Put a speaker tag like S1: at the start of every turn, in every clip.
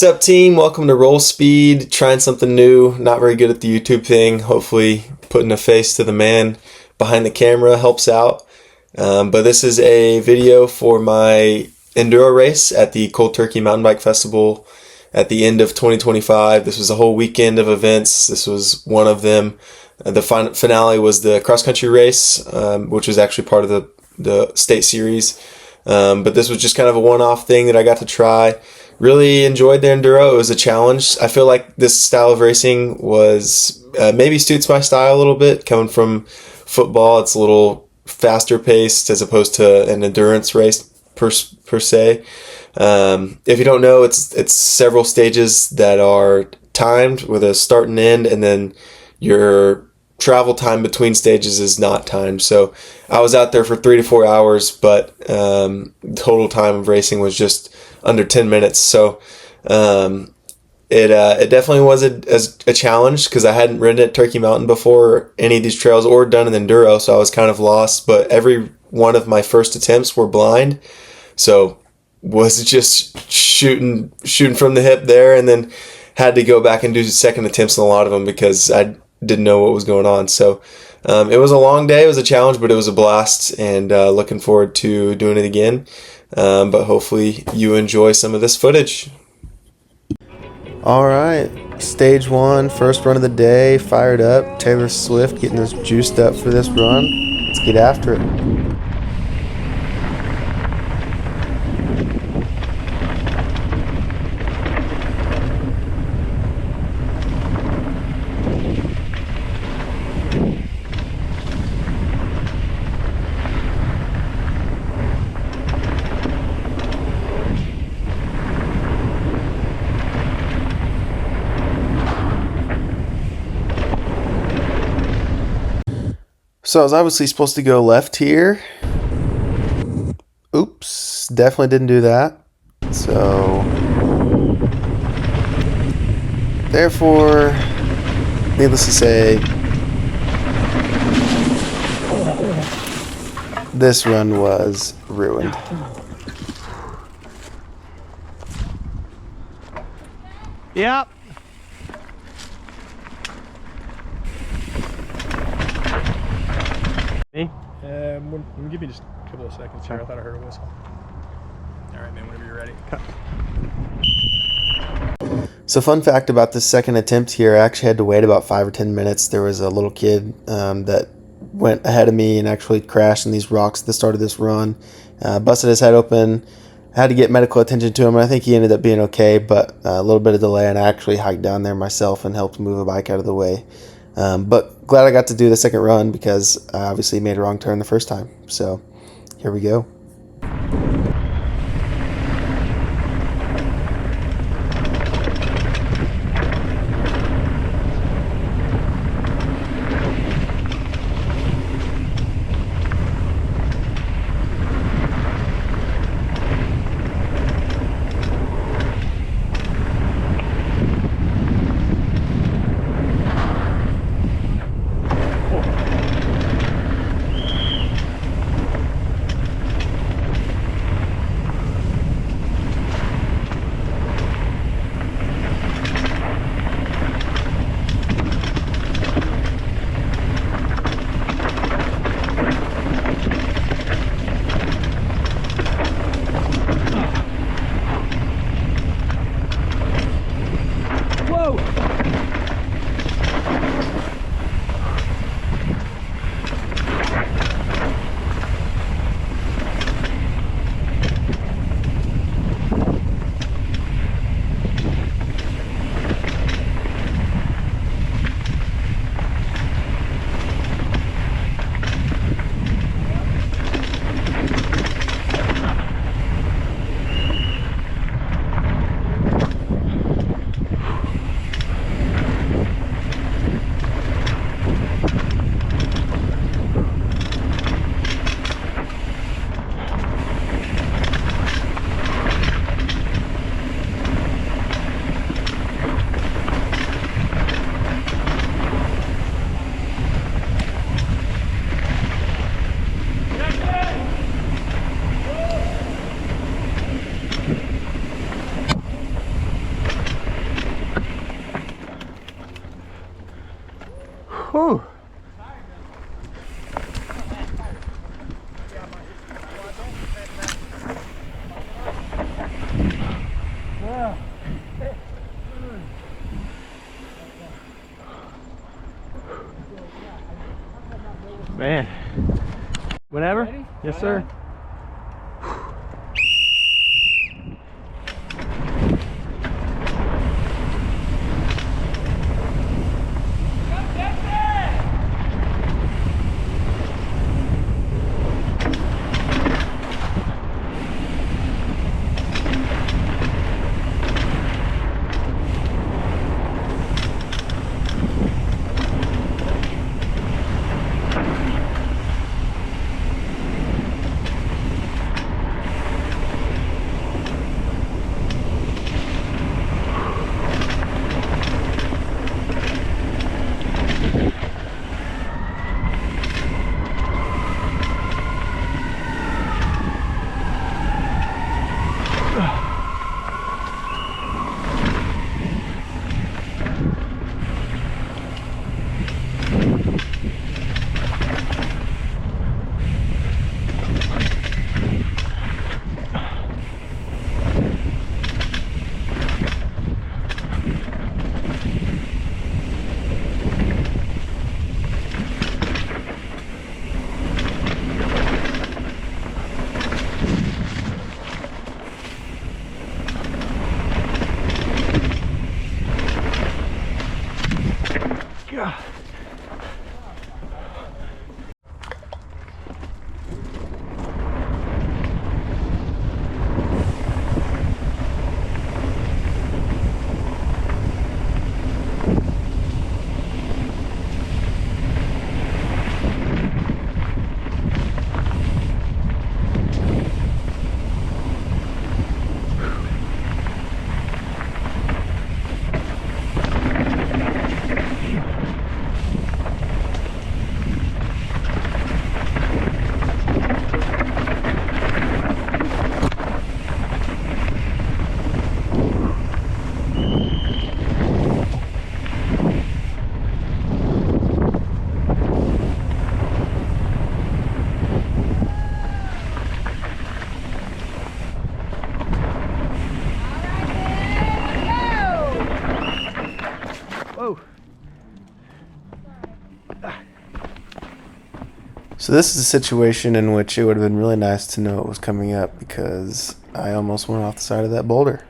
S1: What's up, team? Welcome to Roll Speed. Trying something new. Not very good at the YouTube thing. Hopefully putting a face to the man behind the camera helps out. But this is a video for my Enduro race at the Cold Turkey MTB Festival at the end of 2025. This was a whole weekend of events. This was one of them. The finale was the cross-country race, which was actually part of the state series. But this was just kind of a one-off thing that I got to try. Really enjoyed the Enduro. It was a challenge. I feel like this style of racing was maybe suits my style a little bit. Coming from football, it's a little faster paced as opposed to an endurance race per se. If you don't know, it's several stages that are timed with a start and end, and then your travel time between stages is not timed. So I was out there for 3 to 4 hours, but total time of racing was just under 10 minutes. So it definitely was a challenge because I hadn't ridden at Turkey Mountain before, any of these trails, or done an enduro, so I was kind of lost. But every one of my first attempts were blind, so was just shooting from the hip there, and then had to go back and do second attempts on a lot of them because I didn't know what was going on. So it was a long day. It was a challenge, but it was a blast, and looking forward to doing it again. But hopefully you enjoy some of this footage. All right, stage one, first run of the day, fired up. Taylor Swift getting us juiced up for this run. Let's get after it. So I was obviously supposed to go left here. Oops, definitely didn't do that. So therefore, needless to say, this run was ruined.
S2: Yep. Me?
S3: Give me just a couple of seconds here. I thought I heard a whistle. All right, man, whenever you're ready.
S1: So fun fact about this second attempt here, I actually had to wait about 5 or 10 minutes. There was a little kid that went ahead of me and actually crashed in these rocks at the start of this run. Busted his head open. I had to get medical attention to him, and I think he ended up being okay, but a little bit of delay, and I actually hiked down there myself and helped move a bike out of the way. But glad I got to do the second run because I obviously made a wrong turn the first time. So here we go.
S2: Whew. Man. Whenever? Ready? Yes, sir.
S1: So this is a situation in which it would have been really nice to know it was coming up, because I almost went off the side of that boulder.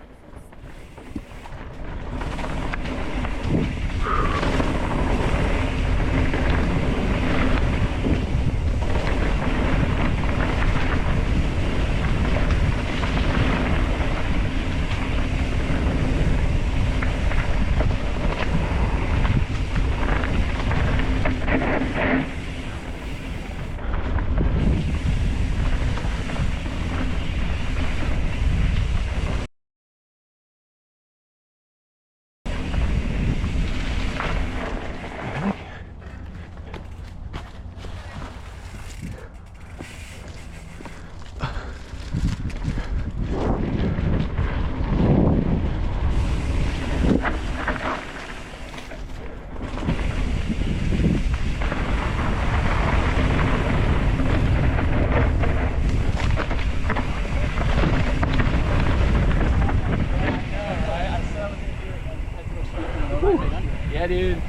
S2: Yeah, dude.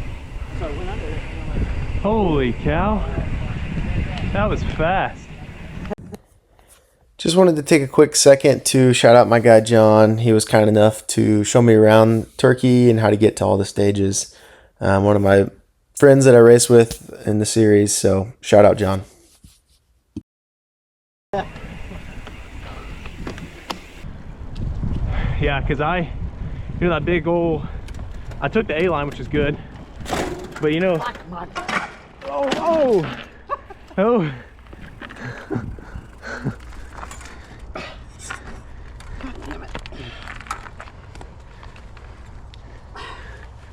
S2: So I went under it. Holy cow. That was fast.
S1: Just wanted to take a quick second to shout out my guy John. He was kind enough to show me around Turkey and how to get to all the stages. One of my friends that I race with in the series, so shout out John.
S2: Yeah, because that big old, I took the A line, which is good, but oh.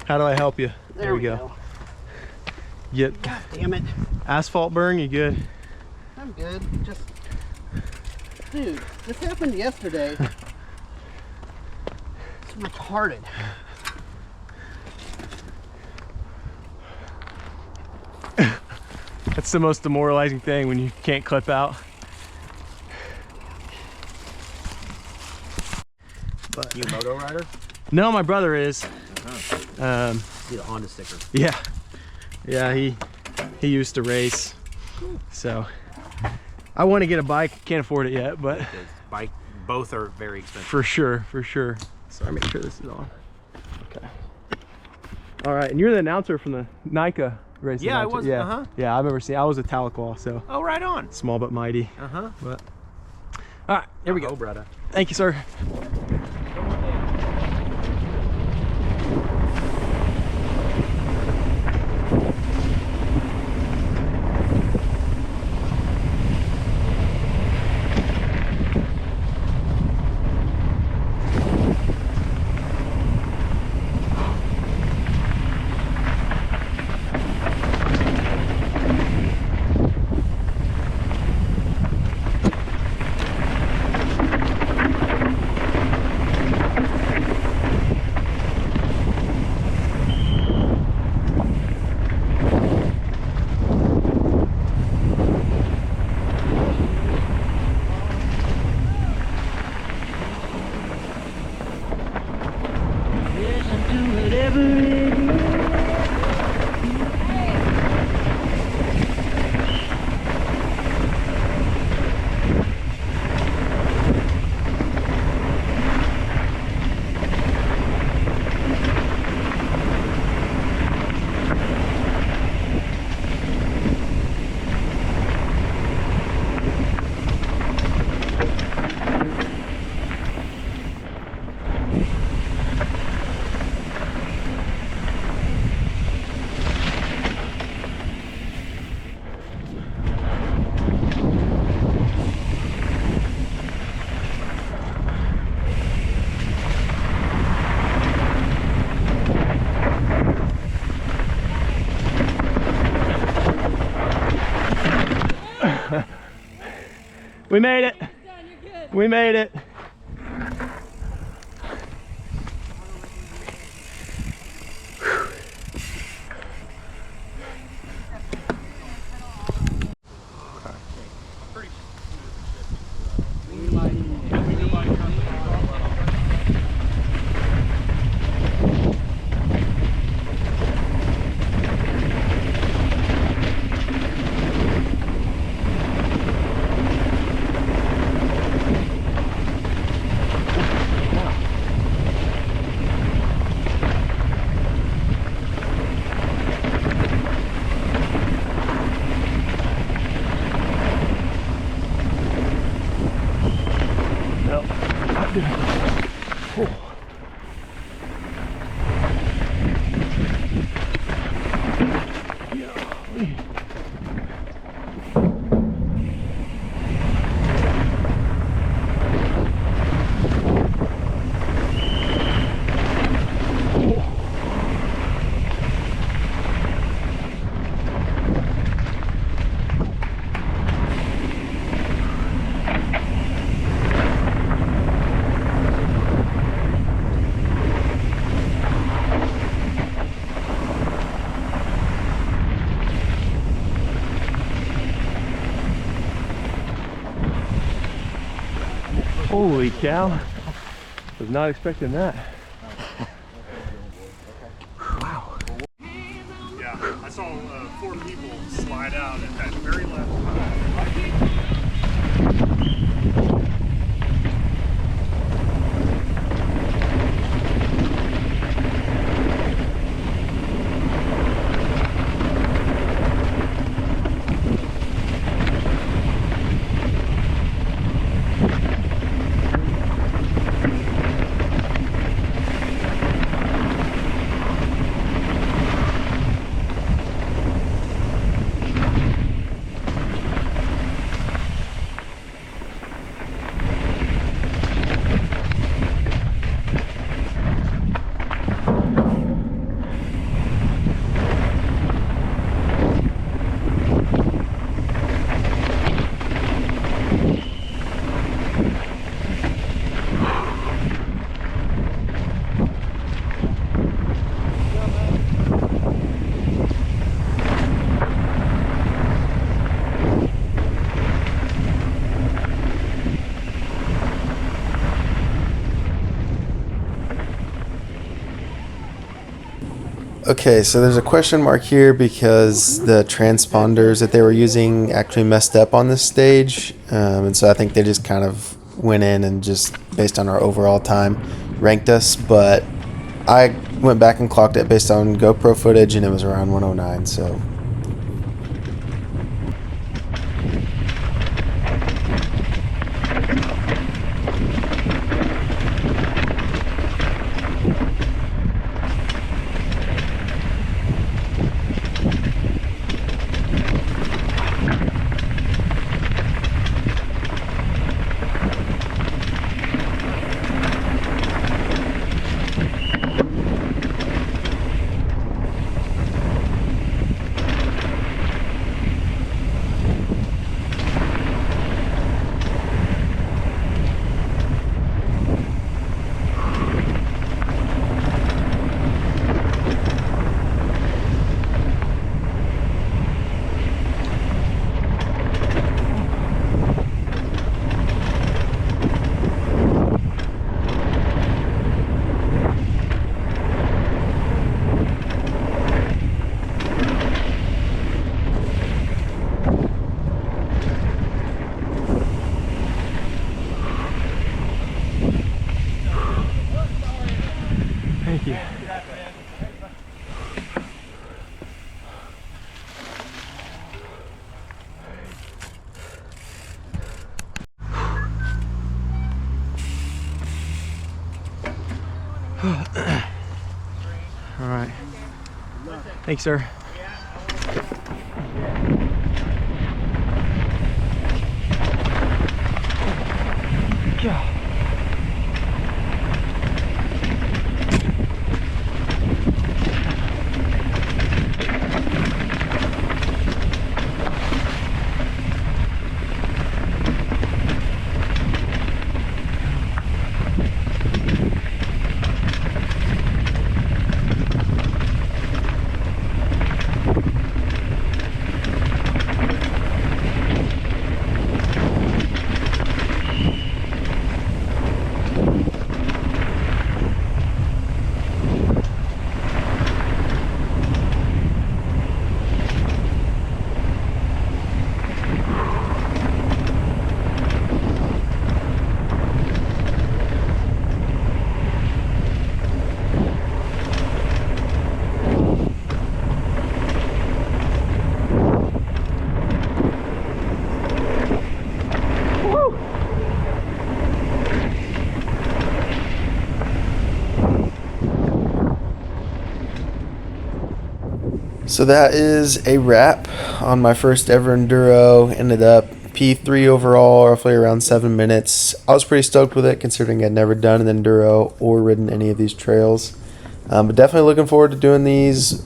S2: How do I help you? There we go. Yep.
S4: God damn it.
S2: Asphalt burn, you good?
S4: I'm good. Just, dude, this happened yesterday. It's retarded.
S3: That's the most demoralizing thing when you can't clip out. But
S5: You a moto rider?
S3: no, my brother is.
S5: Need a Honda sticker.
S3: Yeah, he used to race, so I want to get a bike. Can't afford it yet, but
S5: Bike, both are very expensive.
S3: for sure. Sorry, make sure this is on. Okay. All right, and you're the announcer from the NICA race.
S5: Yeah, I
S3: announcer.
S5: was.
S3: Yeah, yeah, I remember seeing. I was a Tahlequah, so
S5: Oh, right on.
S3: small but mighty. But all right, here we go.
S5: Oh, brother.
S3: Thank you, sir. We made it. We made it. Holy cow. Was not expecting that. Wow.
S6: Yeah, I saw 4 people slide out at that very last time.
S1: Okay, so there's a question mark here because the transponders that they were using actually messed up on this stage. And so I think they just kind of went in and just based on our overall time ranked us. But I went back and clocked it based on GoPro footage and it was around 109. So
S3: Thank you. All right. Thanks, sir. Yeah.
S1: So that is a wrap on my first ever enduro. Ended up P3 overall, roughly around 7 minutes. I was pretty stoked with it considering I'd never done an enduro or ridden any of these trails. But definitely looking forward to doing these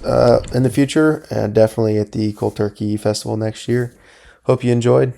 S1: in the future and definitely at the Cold Turkey Festival next year. Hope you enjoyed.